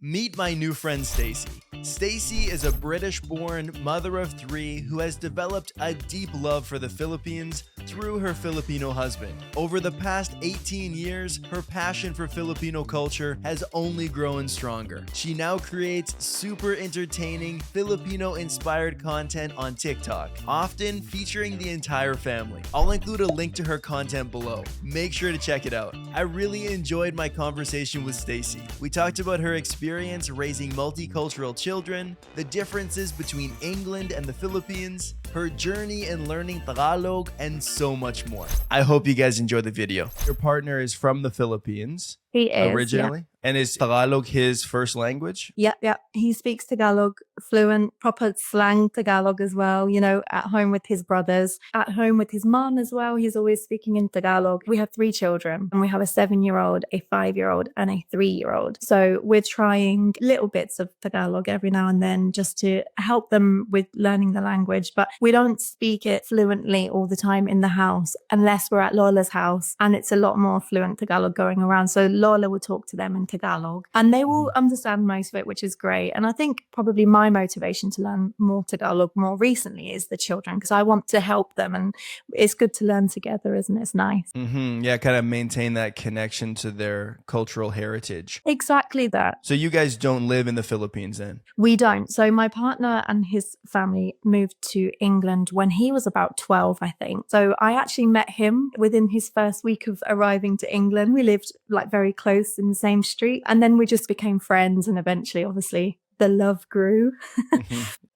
Meet my new friend Stacey. Stacey is a British-born mother of three who has developed a deep love for the Philippines through her Filipino husband. Over the past 18 years, her passion for Filipino culture has only grown stronger. She now creates super entertaining Filipino-inspired content on TikTok, often featuring the entire family. I'll include a link to her content below. Make sure to check it out. I really enjoyed my conversation with Stacey. We talked about her experience raising multicultural children, the differences between England and the Philippines, her journey in learning Tagalog, and so much more. I hope you guys enjoy the video. Your partner is from the Philippines. He is originally. Yeah. And is Tagalog his first language? Yeah. He speaks Tagalog fluent, proper slang Tagalog as well, at home with his brothers, at home with his mom as well. He's always speaking in Tagalog. We have 3 children and we have a 7-year-old, a 5-year-old and a 3-year-old. So we're trying little bits of Tagalog every now and then just to help them with learning the language. But we don't speak it fluently all the time in the house unless we're at Lola's house and it's a lot more fluent Tagalog going around. So Lola will talk to them in Tagalog and they will understand most of it, which is great. And I think probably my motivation to learn more Tagalog more recently is the children, because I want to help them and it's good to learn together, isn't it? It's nice. Yeah, kind of maintain that connection to their cultural heritage. Exactly that. So you guys don't live in the Philippines then? We don't. So my partner and his family moved to England when he was about 12, I think. So I actually met him within his first week of arriving to England. We lived very close in the same street. And then we just became friends. And eventually, obviously, the love grew.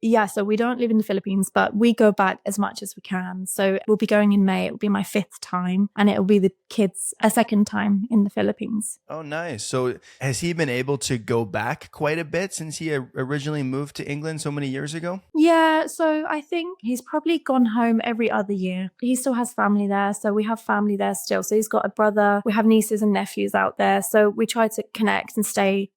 Yeah, so we don't live in the Philippines, but we go back as much as we can. So we'll be going in May. It'll be my 5th time and it'll be the kids' a 2nd time in the Philippines. Oh, nice. So has he been able to go back quite a bit since he originally moved to England so many years ago? Yeah, so I think he's probably gone home every other year. He still has family there. So we have family there still. So he's got a brother. We have nieces and nephews out there. So we try to connect and stay,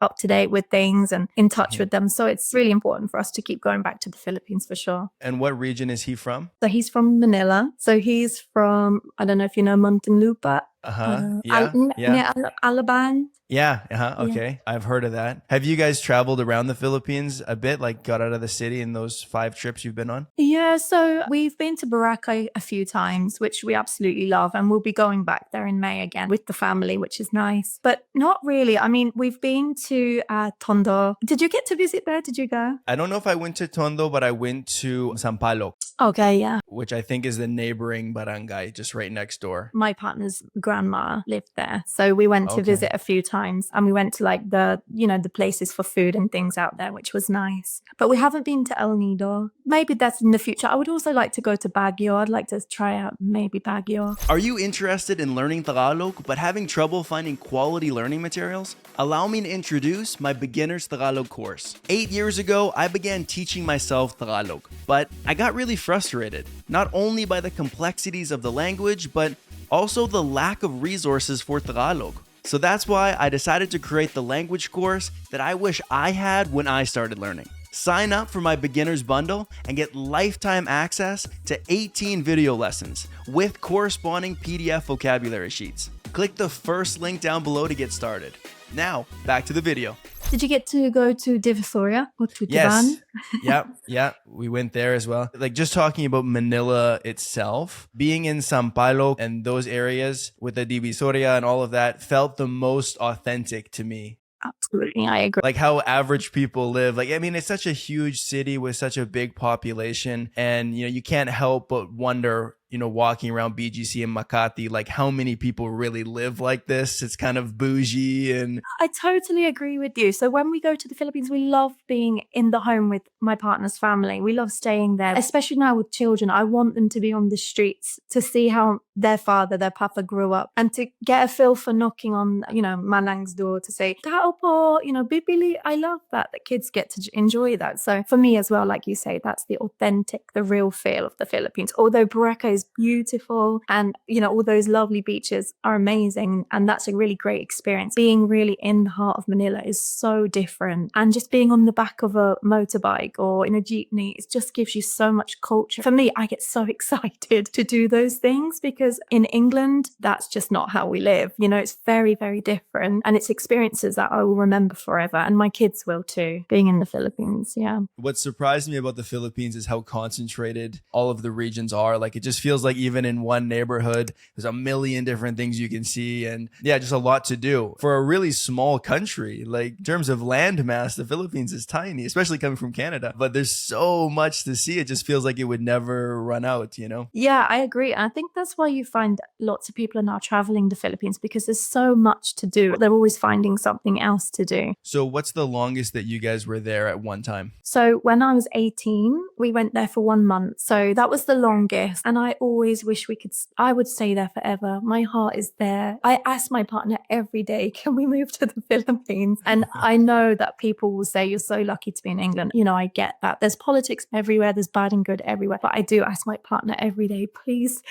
up to date with things and in touch with them. So it's really important for us to keep going back to the Philippines for sure. And what region is he from? So he's from Manila. So he's from, I don't know if you know Muntinlupa. Near Alabang. Okay. I've heard of that. Have you guys traveled around the Philippines a bit, got out of the city in those 5 trips you've been on? Yeah, so we've been to Boracay a few times, which we absolutely love. And we'll be going back there in May again with the family, which is nice. But not really. I mean, we've been to Tondo. Did you get to visit there? Did you go? I don't know if I went to Tondo, but I went to Sampaloc. Okay, yeah. Which I think is the neighboring barangay, just right next door. My partner's grandma lived there. So we went to visit a few times and we went to the places for food and things out there, which was nice. But we haven't been to El Nido. Maybe that's in the future. I would also like to go to Baguio. I'd like to try out maybe Baguio. Are you interested in learning Tagalog but having trouble finding quality learning materials? Allow me to introduce my Beginner's Tagalog course. 8 years ago, I began teaching myself Tagalog, but I got really frustrated, not only by the complexities of the language, but also the lack of resources for Tagalog. So that's why I decided to create the language course that I wish I had when I started learning. Sign up for my beginner's bundle and get lifetime access to 18 video lessons with corresponding PDF vocabulary sheets. Click the first link down below to get started. Now, back to the video. Did you get to go to Divisoria or to Tuban? Yes. Yeah. We went there as well. Just talking about Manila itself, being in Sampaloc and those areas with the Divisoria and all of that felt the most authentic to me. Absolutely, I agree. How average people live. It's such a huge city with such a big population, and you can't help but wonder, walking around BGC and Makati, how many people really live like this. It's kind of bougie. And I totally agree with you. So when we go to the Philippines, we love being in the home with my partner's family. We love staying there, especially now with children. I want them to be on the streets to see how their father, their papa grew up, and to get a feel for knocking on, Manang's door to say, "Tao po," bibili. I love that kids get to enjoy that. So for me as well, like you say, that's the authentic, the real feel of the Philippines. Although Boracay is is beautiful. And, all those lovely beaches are amazing. And that's a really great experience. Being really in the heart of Manila is so different. And just being on the back of a motorbike or in a jeepney, it just gives you so much culture. For me, I get so excited to do those things because in England, that's just not how we live. It's very, very different. And it's experiences that I will remember forever. And my kids will too, being in the Philippines. Yeah. What surprised me about the Philippines is how concentrated all of the regions are. Like, it just feels like even in one neighborhood, there's a million different things you can see. And yeah, just a lot to do. For a really small country, like in terms of land mass, the Philippines is tiny, especially coming from Canada. But there's so much to see. It just feels like it would never run out, Yeah, I agree. I think that's why you find lots of people are now traveling the Philippines because there's so much to do. They're always finding something else to do. So what's the longest that you guys were there at one time? So when I was 18, we went there for 1 month. So that was the longest. And I always wish I would stay there forever. My heart is there. I ask my partner every day, can we move to the Philippines? And I know that people will say, you're so lucky to be in England. I get that. There's politics everywhere. There's bad and good everywhere. But I do ask my partner every day, please,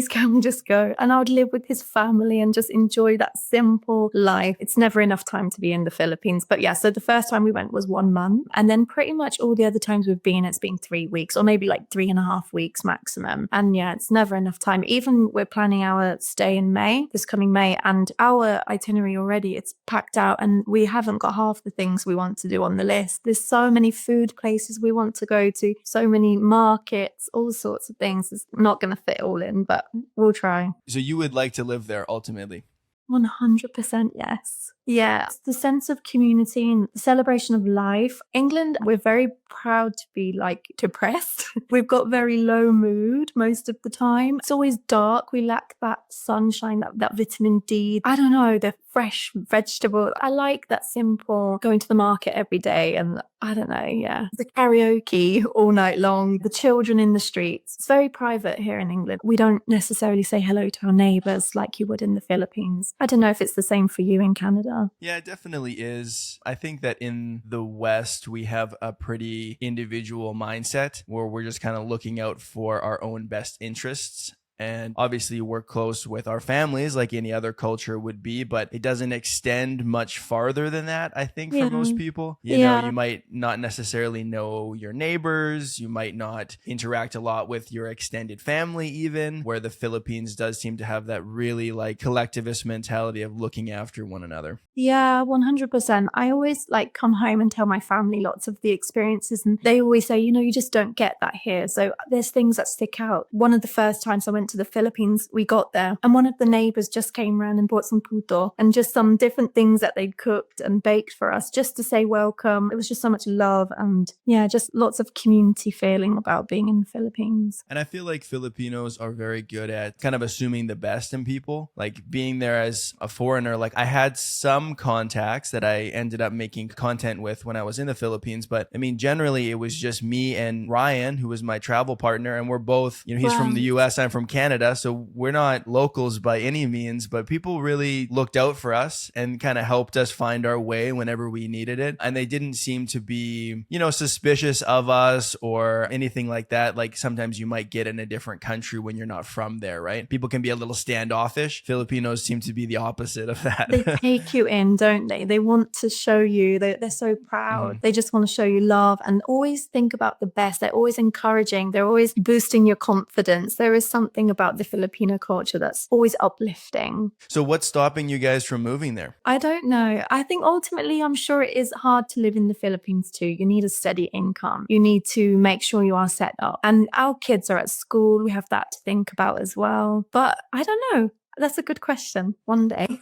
can we just go? And I would live with his family and just enjoy that simple life. It's never enough time to be in the Philippines. But yeah, so the first time we went was 1 month. And then pretty much all the other times we've been, it's been 3 weeks or maybe like 3.5 weeks maximum. And yeah, it's never enough time. Even we're planning our stay in May, this coming May, and our itinerary already, it's packed out and we haven't got half the things we want to do on the list. There's so many food places we want to go to, so many markets, all sorts of things. It's not going to fit all in, but we'll try. So you would like to live there ultimately? 100% yes. Yeah, it's the sense of community and the celebration of life. England, we're very proud to be depressed. We've got very low mood most of the time. It's always dark. We lack that sunshine, that vitamin D. I don't know, the fresh vegetable. I like that simple going to the market every day and I don't know, yeah. The karaoke all night long, the children in the streets. It's very private here in England. We don't necessarily say hello to our neighbours like you would in the Philippines. I don't know if it's the same for you in Canada. Yeah, it definitely is. I think that in the West, we have a pretty individual mindset where we're just kind of looking out for our own best interests. And obviously we're close with our families like any other culture would be, but it doesn't extend much farther than that, I think, for most people. You know, you might not necessarily know your neighbors. You might not interact a lot with your extended family even, where the Philippines does seem to have that really collectivist mentality of looking after one another. Yeah, 100%. I always come home and tell my family lots of the experiences and they always say, you just don't get that here. So there's things that stick out. One of the first times I went to the Philippines, we got there and one of the neighbors just came around and bought some puto and just some different things that they'd cooked and baked for us just to say welcome. It was just so much love and yeah, just lots of community feeling about being in the Philippines. And I feel like Filipinos are very good at kind of assuming the best in people, being there as a foreigner. I had some contacts that I ended up making content with when I was in the Philippines, but I mean, generally it was just me and Ryan, who was my travel partner, and we're both, he's from the US, I'm from Canada, so we're not locals by any means, but people really looked out for us and kind of helped us find our way whenever we needed it. And they didn't seem to be, suspicious of us or anything like that. Sometimes you might get in a different country when you're not from there, right? People can be a little standoffish. Filipinos seem to be the opposite of that. They take you in, don't they? They want to show you, they're so proud. They just want to show you love and always think about the best. They're always encouraging. They're always boosting your confidence. There is something about the Filipino culture that's always uplifting. So what's stopping you guys from moving there? I don't know. I think ultimately, I'm sure it is hard to live in the Philippines too. You need a steady income. You need to make sure you are set up. And our kids are at school. We have that to think about as well. But I don't know. That's a good question. One day.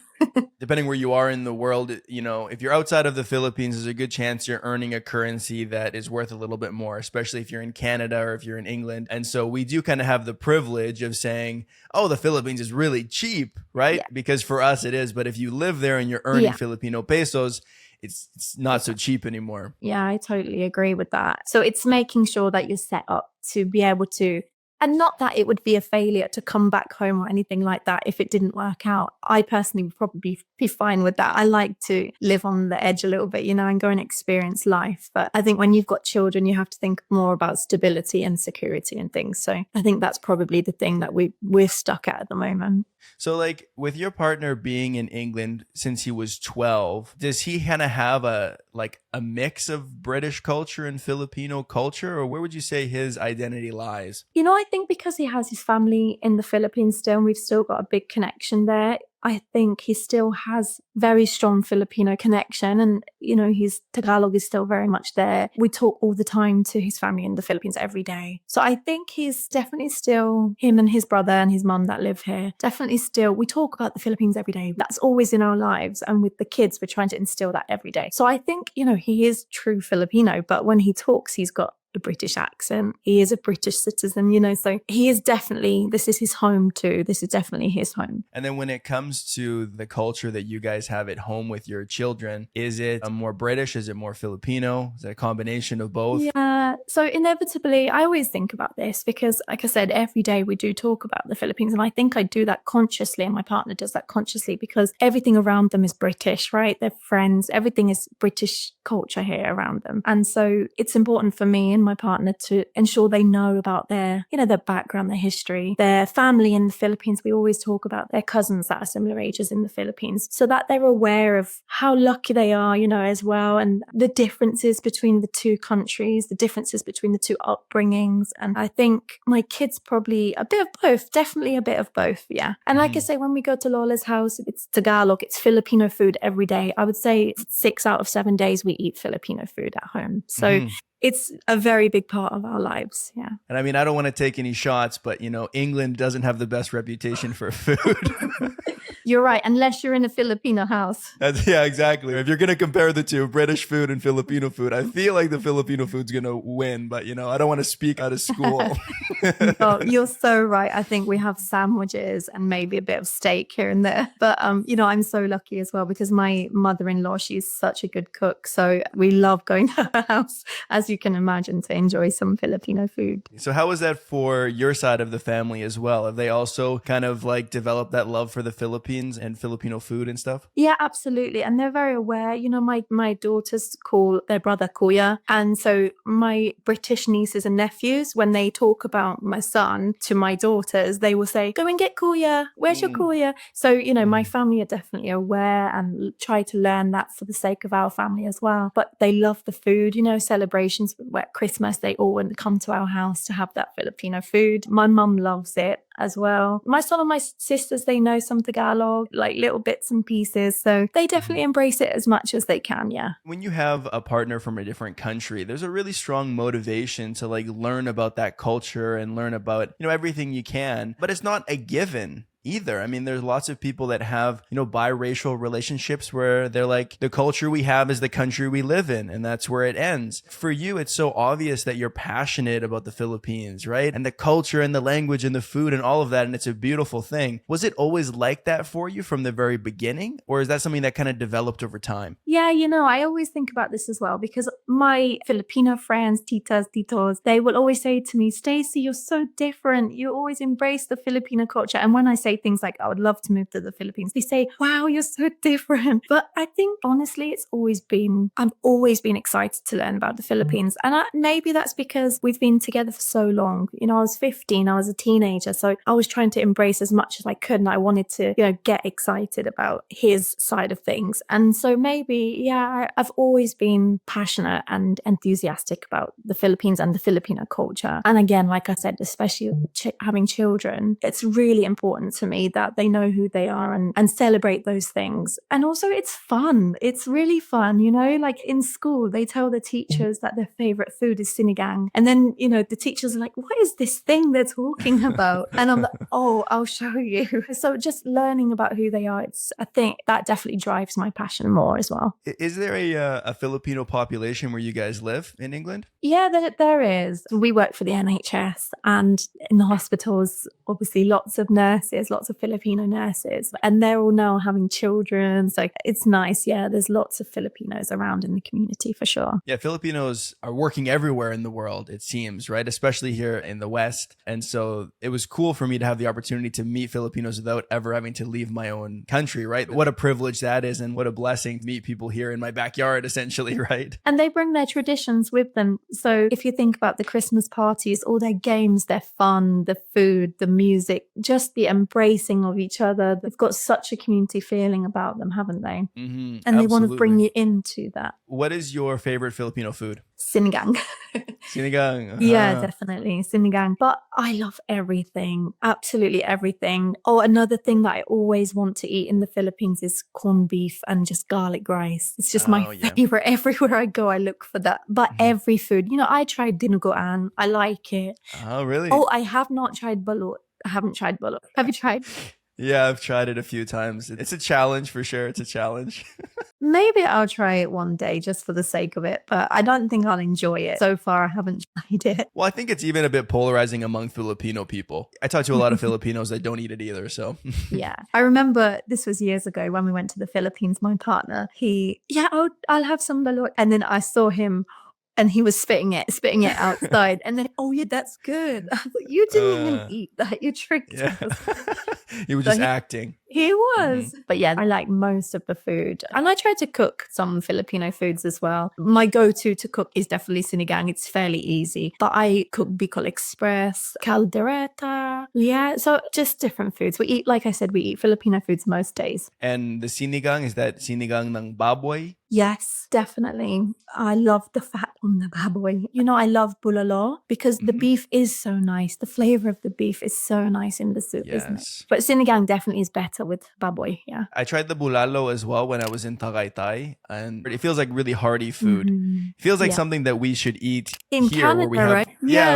Depending where you are in the world, if you're outside of the Philippines, there's a good chance you're earning a currency that is worth a little bit more, especially if you're in Canada or if you're in England. And so we do kind of have the privilege of saying, oh, the Philippines is really cheap, right? Yeah. Because for us it is. But if you live there and you're earning Filipino pesos, it's not so cheap anymore. Yeah, I totally agree with that. So it's making sure that you're set up to be able to And not that it would be a failure to come back home or anything like that if it didn't work out. I personally would probably be fine with that. I like to live on the edge a little bit, and go and experience life. But I think when you've got children, you have to think more about stability and security and things. So I think that's probably the thing that we're stuck at the moment. So like with your partner being in England since he was 12, does he kind of have a mix of British culture and Filipino culture, or where would you say his identity lies? I think because he has his family in the Philippines still, and we've still got a big connection there, I think he still has very strong Filipino connection, and his Tagalog is still very much there. We talk all the time to his family in the Philippines every day. So I think he's definitely still, him and his brother and his mum that live here, definitely still, we talk about the Philippines every day. That's always in our lives. And with the kids, we're trying to instill that every day. So I think, he is true Filipino, but when he talks, he's got a British accent. He is a British citizen, so he is definitely, this is his home too. This is definitely his home. And then when it comes to the culture that you guys have at home with your children, is it more British? Is it more Filipino? Is it a combination of both? Yeah. So inevitably, I always think about this because, like I said, every day we do talk about the Philippines. And I think I do that consciously, and my partner does that consciously because everything around them is British, right? They're friends. Everything is British culture here around them. And so it's important for me and my partner to ensure they know about their background, their history, their family in the Philippines. We always talk about their cousins that are similar ages in the Philippines so that they're aware of how lucky they are, as well, and the differences between the two countries, the differences between the two upbringings. And I think my kids probably a bit of both, definitely a bit of both. Yeah. And like I say, when we go to Lola's house, it's Tagalog, it's Filipino food every day. I would say 6 out of 7 days we eat Filipino food at home. So it's a very big part of our lives. Yeah. And I mean, I don't want to take any shots, but England doesn't have the best reputation for food. You're right, unless you're in a Filipino house. Yeah, exactly. If you're going to compare the two, British food and Filipino food, I feel like the Filipino food's going to win, but I don't want to speak out of school. Oh, you're so right. I think we have sandwiches and maybe a bit of steak here and there. But, I'm so lucky as well because my mother-in-law, she's such a good cook. So we love going to her house, as you can imagine, to enjoy some Filipino food. So how was that for your side of the family as well? Have they also kind of developed that love for the Philippines and Filipino food and stuff? Yeah, absolutely. And they're very aware. My daughters call their brother Kuya. And so my British nieces and nephews, when they talk about my son to my daughters, they will say, go and get Kuya. Where's your Kuya? So, my family are definitely aware and try to learn that for the sake of our family as well. But they love the food, celebrations at Christmas, they all want to come to our house to have that Filipino food. My mum loves it as well. My son and my sisters, they know some Tagalog, like little bits and pieces. So they definitely embrace it as much as they can. Yeah. When you have a partner from a different country, there's a really strong motivation to learn about that culture and learn about, everything you can, but it's not a given either. I mean, there's lots of people that have, biracial relationships where they're like, the culture we have is the country we live in, and that's where it ends. For you, it's so obvious that you're passionate about the Philippines, right? And the culture and the language and the food and all of that, and it's a beautiful thing. Was it always like that for you from the very beginning, or is that something that kind of developed over time? Yeah, I always think about this as well because my Filipino friends, titas, titos, they will always say to me, Stacey, you're so different. You always embrace the Filipino culture. And when I say things like, I would love to move to the Philippines, they say, wow, you're so different. But I think honestly, I've always been excited to learn about the Philippines. And maybe that's because we've been together for so long. I was 15, I was a teenager. So I was trying to embrace as much as I could. And I wanted to, get excited about his side of things. And so maybe, I've always been passionate and enthusiastic about the Philippines and the Filipino culture. And again, like I said, especially having children, it's really important to me that they know who they are and celebrate those things. And also it's fun. It's really fun, like in school, they tell the teachers that their favorite food is sinigang. And then, the teachers are like, what is this thing they're talking about? And I'm like, oh, I'll show you. So just learning about who they are, I think that definitely drives my passion more as well. Is there a Filipino population where you guys live in England? Yeah, there is. We work for the NHS, and in the hospitals, obviously lots of nurses, there's lots of Filipino nurses and they're all now having children. So it's nice. Yeah, there's lots of Filipinos around in the community for sure. Yeah, Filipinos are working everywhere in the world, it seems, right? Especially here in the West. And so it was cool for me to have the opportunity to meet Filipinos without ever having to leave my own country, right? What a privilege that is, and what a blessing to meet people here in my backyard, essentially, right? And they bring their traditions with them. So if you think about the Christmas parties, all their games, their fun, the food, the music, just the embracing of each other. They've got such a community feeling about them, haven't they? Mm-hmm, and they want to absolutely. bring you into that. What is your favorite Filipino food? Sinigang. Sinigang. Yeah, definitely. Sinigang. But I love everything. Absolutely everything. Oh, another thing that I always want to eat in the Philippines is corned beef and just garlic rice. It's just my favorite. Everywhere I go, I look for that. But every food, I tried dinuguan. I like it. Oh, really? Oh, I have not tried balut. I haven't tried balut. Have you tried? Yeah, I've tried it a few times. It's a challenge for sure. It's a challenge. Maybe I'll try it one day just for the sake of it, but I don't think I'll enjoy it. So far, I haven't tried it. Well, I think it's even a bit polarizing among Filipino people. I talk to a lot of Filipinos that don't eat it either, so. Yeah. I remember this was years ago when we went to the Philippines, my partner, I'll have some balut. And then I saw him and he was spitting it outside. And then, oh yeah, that's good. I thought, you didn't even eat that. You tricked us. He was just acting. He was. But yeah, I like most of the food. And I try to cook some Filipino foods as well. My go-to to cook is definitely sinigang. It's fairly easy. But I cook bicol express, caldereta. Yeah, so just different foods. Like I said, we eat Filipino foods most days. And the sinigang, is that sinigang ng baboy? Yes, definitely. I love the fat on the baboy. I love bulalo because the beef is so nice. The flavor of the beef is so nice in the soup, isn't it? But sinigang definitely is better with baboy, yeah. I tried the bulalo as well when I was in Tagaytay, and it feels like really hearty food. It feels like something that we should eat in here, Canada, where we have, right?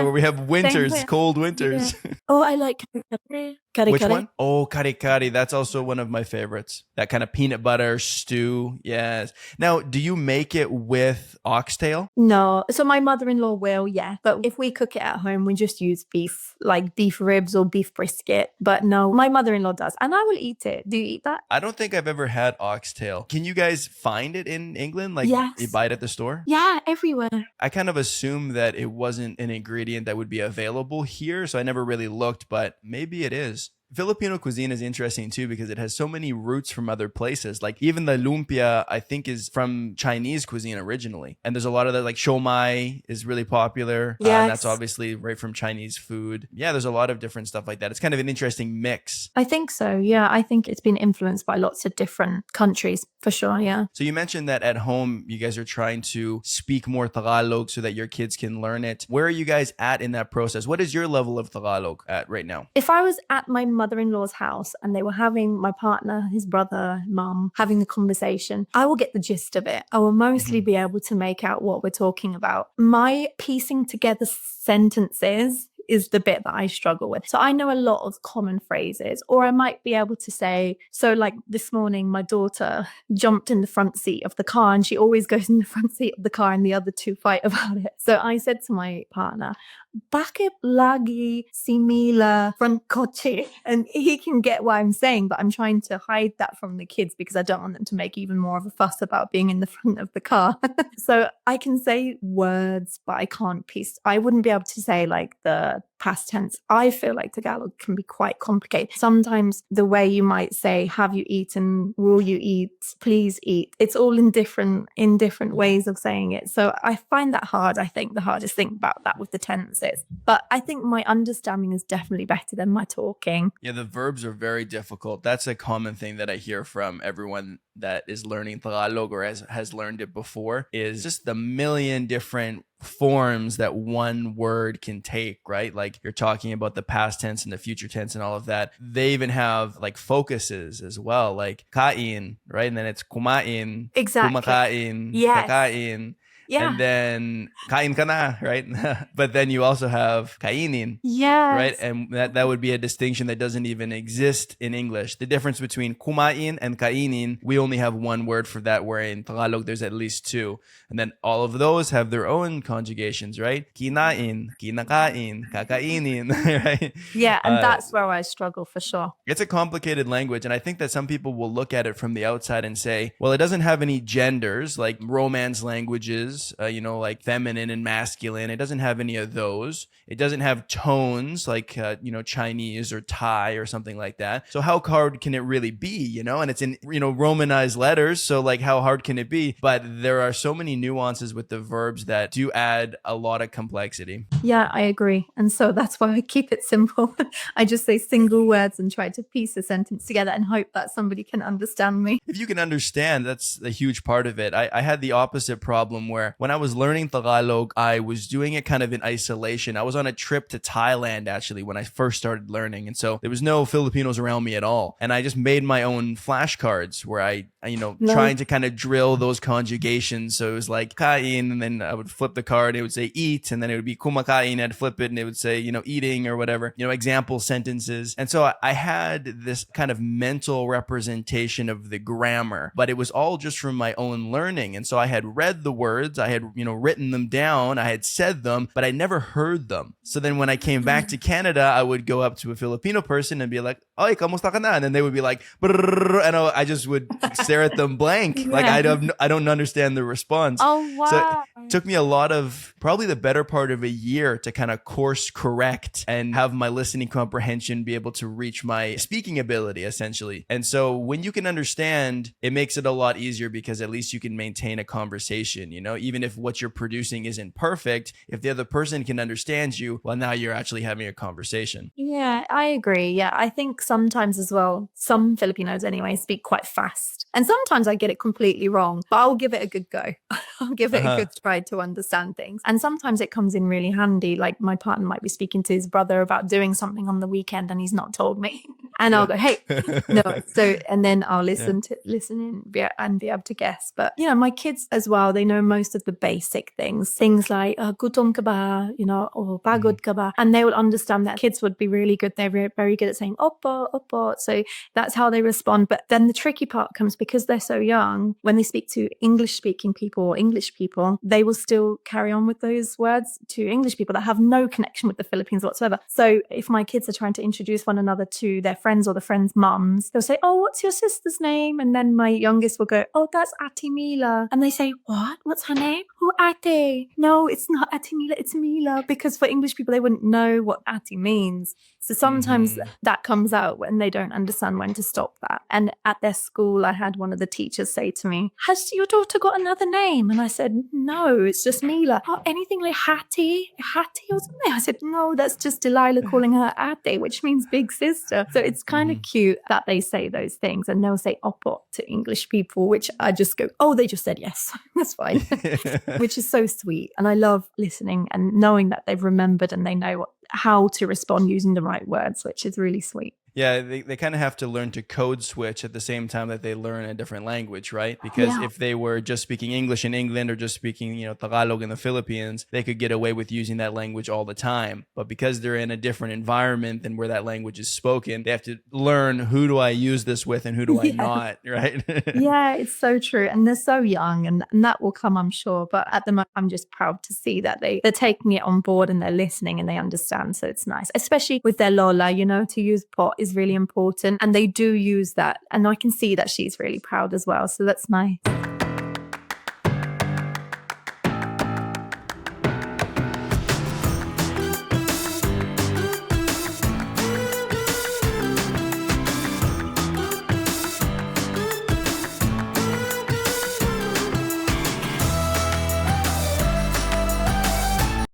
where we have winters, cold winters. Yeah. Oh, I like kare. Which one? Oh, kare kare. That's also one of my favorites. That kind of peanut butter stew. Yes. Now, do you make it with oxtail? No. So my mother-in-law will, yeah. But if we cook it at home, we just use beef, like beef ribs or beef brisket. But no, my mother-in-law does. And I will eat it. Do you eat that? I don't think I've ever had oxtail. Can you guys find it in England? Like, you buy it at the store? Yeah, everywhere. I kind of assumed that it wasn't an ingredient that would be available here, so I never really looked, but maybe it is. Filipino cuisine is interesting too because it has so many roots from other places. Like even the lumpia, I think, is from Chinese cuisine originally. And there's a lot of that, like siomai is really popular. Yes. That's obviously right from Chinese food. Yeah, there's a lot of different stuff like that. It's kind of an interesting mix. I think so. Yeah, I think it's been influenced by lots of different countries for sure. Yeah. So you mentioned that at home, you guys are trying to speak more Tagalog so that your kids can learn it. Where are you guys at in that process? What is your level of Tagalog at right now? If I was at my mother-in-law's house and they were having my partner, his brother, mum, having the conversation, I will get the gist of it. I will mostly be able to make out what we're talking about. My piecing together sentences is the bit that I struggle with. So I know a lot of common phrases, or I might be able to say, so like this morning, my daughter jumped in the front seat of the car and she always goes in the front seat of the car and the other two fight about it. So I said to my partner, bakit lagi si Mila front kotse? And he can get what I'm saying, but I'm trying to hide that from the kids because I don't want them to make even more of a fuss about being in the front of the car. So I can say words, but I can't piece. I wouldn't be able to say like the past tense. I feel like Tagalog can be quite complicated. Sometimes the way you might say, have you eaten? Will you eat? Please eat. It's all in different ways of saying it. So I find that hard. I think the hardest thing about that with the tenses. But I think my understanding is definitely better than my talking. Yeah, the verbs are very difficult. That's a common thing that I hear from everyone that is learning Tagalog or has learned it before, is just the million different forms that one word can take, right? Like you're talking about the past tense and the future tense and all of that. They even have like focuses as well, like kain, right? And then it's kumain, exactly. kumakain, yes. kakain. Yeah. And then kain ka na, right? But then you also have kainin, right? Yes. And that would be a distinction that doesn't even exist in English. The difference between kumain and kainin, we only have one word for that, where in Tagalog there's at least two. And then all of those have their own conjugations, right? Kinain, kinakain, kakainin, right? Yeah, and that's where I struggle for sure. It's a complicated language, and I think that some people will look at it from the outside and say, well, it doesn't have any genders like Romance languages, like feminine and masculine. It doesn't have any of those. It doesn't have tones like, Chinese or Thai or something like that. So how hard can it really be, And it's in, Romanized letters. So like, how hard can it be? But there are so many nuances with the verbs that do add a lot of complexity. Yeah, I agree. And so that's why I keep it simple. I just say single words and try to piece a sentence together and hope that somebody can understand me. If you can understand, that's a huge part of it. I had the opposite problem where when I was learning Tagalog, I was doing it kind of in isolation. I was on a trip to Thailand, actually, when I first started learning. And so there was no Filipinos around me at all. And I just made my own flashcards where I trying to kind of drill those conjugations. So it was like kain, and then I would flip the card. It would say eat, and then it would be kumakain. I'd flip it, and it would say, eating or whatever, example sentences. And so I had this kind of mental representation of the grammar, but it was all just from my own learning. And so I had read the words, I had, written them down, I had said them, but I never heard them. So then when I came back to Canada, I would go up to a Filipino person and be like, "Oy, kamusta ka na?" And then they would be like, "Brrr," and I just would stare at them blank. Yeah. Like I don't understand the response. Oh, wow. So it took me a lot of, probably the better part of a year, to kind of course correct and have my listening comprehension be able to reach my speaking ability, essentially. And so when you can understand, it makes it a lot easier, because at least you can maintain a conversation, even if what you're producing isn't perfect. If the other person can understand you, well, now you're actually having a conversation. Yeah, I agree. Yeah, I think sometimes as well, some Filipinos anyway speak quite fast. And sometimes I get it completely wrong, but I'll give it a good go. I'll give it a good try to understand things. And sometimes it comes in really handy. Like my partner might be speaking to his brother about doing something on the weekend and he's not told me. And I'll go, "Hey, no." So, and then I'll listen and be able to guess. But, my kids as well, they know most of the basic things like gutom ka ba, or pagod ka ba. And they will understand that. Kids would be really good. They're very good at saying opo, opo. So that's how they respond. But then the tricky part comes because they're so young. When they speak to English speaking people or English people, they will still carry on with those words to English people that have no connection with the Philippines whatsoever. So if my kids are trying to introduce one another to their friends or the friends' mums, they'll say, "Oh, what's your sister's name?" And then my youngest will go, "Oh, that's Ate Mila." And they say, "What? What's her name?" "Oh, Ate." "No, it's not Ate Mila, it's Mila." Because for English people, they wouldn't know what Ate means. So sometimes that comes out when they don't understand when to stop that. And at their school, I had one of the teachers say to me, "Has your daughter got another name?" And I said, "No, it's just Mila." "Oh, anything like Hattie or something?" I said, "No, that's just Delilah calling her Ate, which means big sister." So it's kind of cute that they say those things, and they'll say opo to English people, which I just go, "Oh, they just said yes." That's fine, which is so sweet. And I love listening and knowing that they've remembered and they know how to respond using the right words, which is really sweet. Yeah, they kind of have to learn to code switch at the same time that they learn a different language, right? Because if they were just speaking English in England or just speaking, Tagalog in the Philippines, they could get away with using that language all the time. But because they're in a different environment than where that language is spoken, they have to learn, who do I use this with and who do I not, right? Yeah, it's so true. And they're so young, and that will come, I'm sure. But at the moment, I'm just proud to see that they're taking it on board and they're listening and they understand. So it's nice, especially with their Lola, to use pot is really important, and they do use that, and I can see that she's really proud as well, so that's nice.